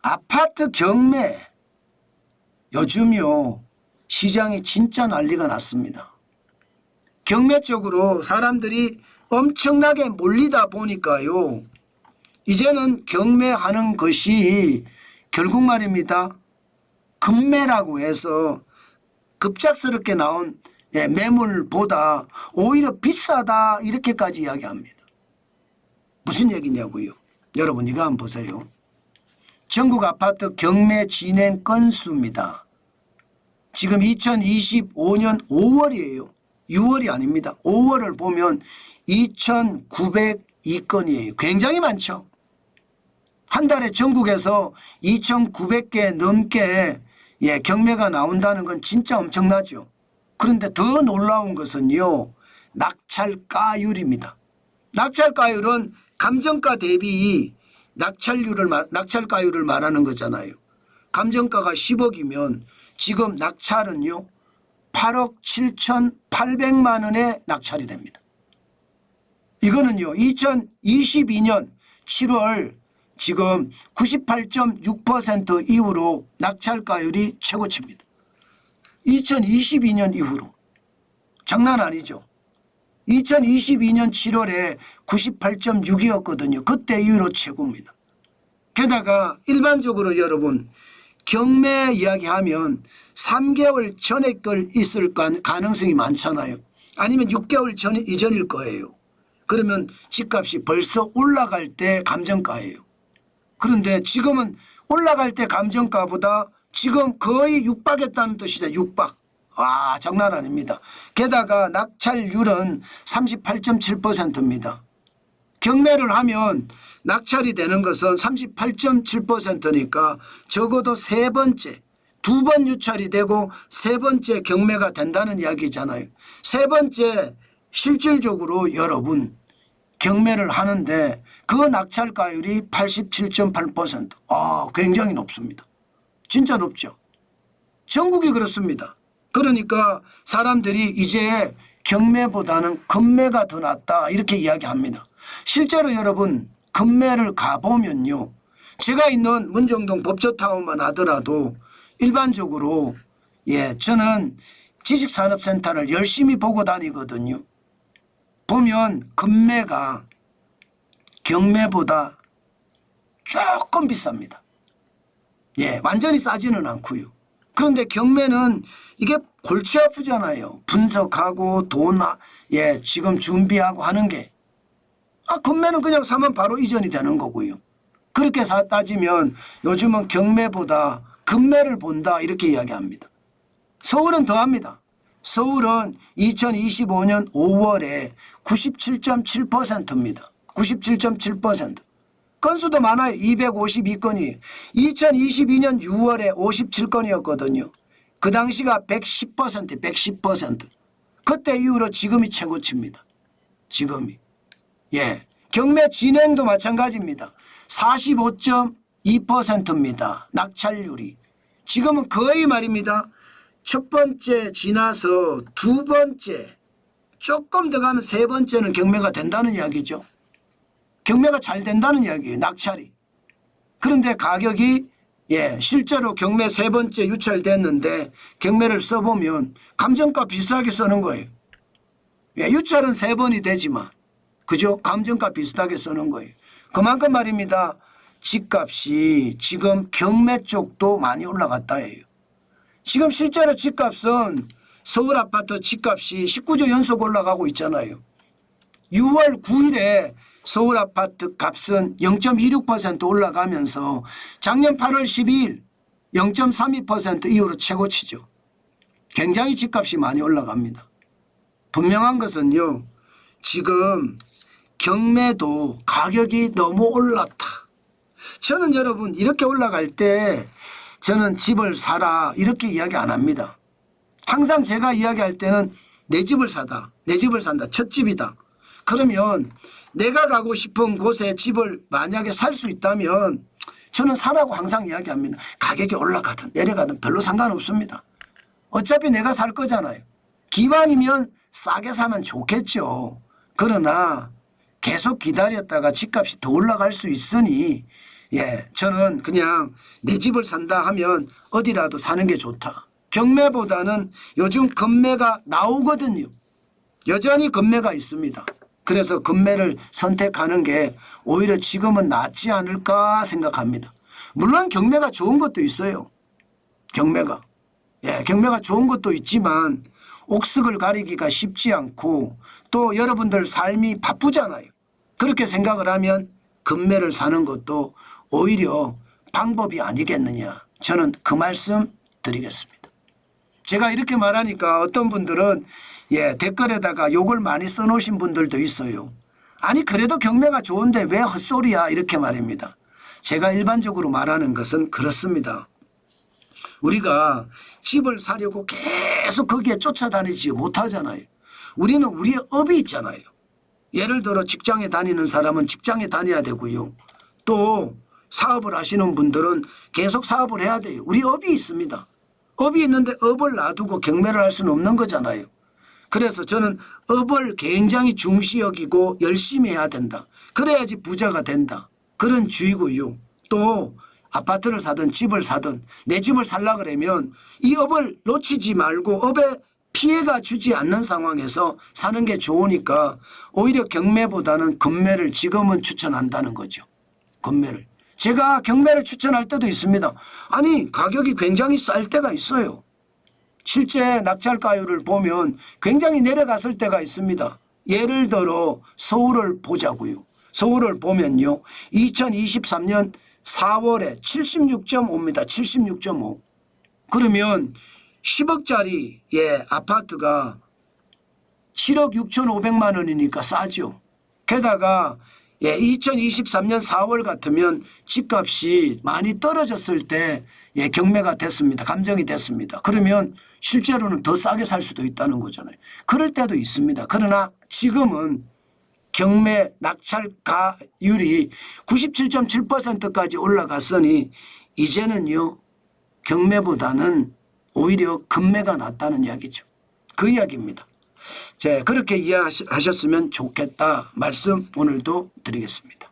아파트 경매 요즘요 시장이 진짜 난리가 났습니다. 경매 쪽으로 사람들이 엄청나게 몰리다 보니까요. 이제는 경매하는 것이 결국 말입니다. 급매라고 해서 급작스럽게 나온 매물보다 오히려 비싸다 이렇게까지 이야기합니다. 무슨 얘기냐고요. 여러분 이거 한번 보세요. 전국 아파트 경매 진행 건수입니다. 지금 2025년 5월이에요. 6월이 아닙니다. 5월을 보면 2,902건이에요. 굉장히 많죠. 한 달에 전국에서 2,900개 넘게 경매가 나온다는 건 진짜 엄청나죠. 그런데 더 놀라운 것은요. 낙찰가율입니다. 낙찰가율은 감정가 대비 낙찰가율을 말하는 거잖아요. 감정가가 10억이면 지금 낙찰은요. 8억 7,800만 원에 낙찰이 됩니다. 이거는요. 2022년 7월 지금 98.6% 이후로 낙찰가율이 최고치입니다. 2022년 이후로. 장난 아니죠. 2022년 7월에 98.6이었거든요. 그때 이후로 최고입니다. 게다가 일반적으로 여러분 경매 이야기하면 3개월 전에 걸 있을 가능성이 많잖아요. 아니면 6개월 이전일 거예요. 그러면 집값이 벌써 올라갈 때 감정가예요. 그런데 지금은 올라갈 때 감정가보다 지금 거의 육박했다는 뜻이다. 육박. 와 장난 아닙니다. 게다가 낙찰률은 38.7%입니다. 경매를 하면 낙찰이 되는 것은 38.7%니까 적어도 세 번째, 두 번 유찰이 되고 세 번째 경매가 된다는 이야기잖아요. 세 번째 실질적으로 여러분 경매를 하는데 그 낙찰가율이 87.8%. 굉장히 높습니다. 진짜 높죠. 전국이 그렇습니다. 그러니까 사람들이 이제 경매보다는 급매가 더 낫다 이렇게 이야기합니다. 실제로 여러분 급매를 가보면요. 제가 있는 문정동 법조타운만 하더라도 일반적으로 저는 지식산업센터를 열심히 보고 다니거든요. 보면 급매가 경매보다 조금 비쌉니다. 완전히 싸지는 않고요. 그런데 경매는 이게 골치 아프잖아요. 분석하고 돈 지금 준비하고 하는 게. 급매는 그냥 사면 바로 이전이 되는 거고요. 그렇게 따지면 요즘은 경매보다 급매를 본다 이렇게 이야기합니다. 서울은 더합니다. 서울은 2025년 5월에 97.7%입니다. 97.7%. 건수도 많아요. 252건이. 2022년 6월에 57건이었거든요. 그 당시가 110%, 110%. 그때 이후로 지금이 최고치입니다. 지금이. 경매 진행도 마찬가지입니다. 45.2%입니다. 낙찰률이. 지금은 거의 말입니다. 첫 번째 지나서 두 번째 조금 더 가면 세 번째는 경매가 된다는 이야기죠. 경매가 잘 된다는 이야기예요. 낙찰이. 그런데 가격이 실제로 경매 세 번째 유찰됐는데 경매를 써보면 감정가 비슷하게 쓰는 거예요. 유찰은 세 번이 되지만 그죠? 감정가 비슷하게 쓰는 거예요. 그만큼 말입니다. 집값이 지금 경매 쪽도 많이 올라갔다 해요. 지금 실제로 집값은 서울 아파트 집값이 19주 연속 올라가고 있잖아요. 6월 9일에 서울 아파트 값은 0.26% 올라가면서 작년 8월 12일 0.32% 이후로 최고치죠. 굉장히 집값이 많이 올라갑니다. 분명한 것은요. 지금 경매도 가격이 너무 올랐다. 저는 여러분 이렇게 올라갈 때 저는 집을 사라 이렇게 이야기 안 합니다. 항상 제가 이야기할 때는 내 집을 사다. 내 집을 산다. 첫 집이다. 그러면 내가 가고 싶은 곳에 집을 만약에 살 수 있다면 저는 사라고 항상 이야기합니다. 가격이 올라가든 내려가든 별로 상관없습니다. 어차피 내가 살 거잖아요. 기왕이면 싸게 사면 좋겠죠. 그러나 계속 기다렸다가 집값이 더 올라갈 수 있으니 예, 저는 그냥 내 집을 산다 하면 어디라도 사는 게 좋다. 경매보다는 요즘 금매가 나오거든요. 여전히 금매가 있습니다. 그래서 금매를 선택하는 게 오히려 지금은 낫지 않을까 생각합니다. 물론 경매가 좋은 것도 있어요. 경매가. 예, 경매가 좋은 것도 있지만 옥석을 가리기가 쉽지 않고 또 여러분들 삶이 바쁘잖아요. 그렇게 생각을 하면 금매를 사는 것도 오히려 방법이 아니겠느냐. 저는 그 말씀 드리겠습니다. 제가 이렇게 말하니까 어떤 분들은 예, 댓글에다가 욕을 많이 써놓으신 분들도 있어요. 아니 그래도 경매가 좋은데 왜 헛소리야 이렇게 말입니다. 제가 일반적으로 말하는 것은 그렇습니다. 우리가 집을 사려고 계속 거기에 쫓아다니지 못하잖아요. 우리는 우리의 업이 있잖아요. 예를 들어 직장에 다니는 사람은 직장에 다녀야 되고요. 또 사업을 하시는 분들은 계속 사업을 해야 돼요. 우리 업이 있습니다. 업이 있는데 업을 놔두고 경매를 할 수는 없는 거잖아요. 그래서 저는 업을 굉장히 중시 여기고 열심히 해야 된다. 그래야지 부자가 된다. 그런 주의고요. 또 아파트를 사든 집을 사든 내 집을 살라 그러면 이 업을 놓치지 말고 업에 피해가 주지 않는 상황에서 사는 게 좋으니까 오히려 경매보다는 금매를 지금은 추천한다는 거죠. 금매를. 제가 경매를 추천할 때도 있습니다. 아니 가격이 굉장히 쌀 때가 있어요. 실제 낙찰가율을 보면 굉장히 내려갔을 때가 있습니다. 예를 들어 서울을 보자고요. 서울을 보면요. 2023년 4월에 76.5입니다. 76.5. 그러면 10억짜리 예, 아파트가 7억 6,500만 원이니까 싸죠. 게다가 예, 2023년 4월 같으면 집값이 많이 떨어졌을 때 예, 경매가 됐습니다. 감정이 됐습니다. 그러면 실제로는 더 싸게 살 수도 있다는 거잖아요. 그럴 때도 있습니다. 그러나 지금은 경매 낙찰가율이 97.7%까지 올라갔으니 이제는요 경매보다는 오히려 금매가 낫다는 이야기죠. 그 이야기입니다. 자, 그렇게 이해하셨으면 좋겠다 말씀 오늘도 드리겠습니다.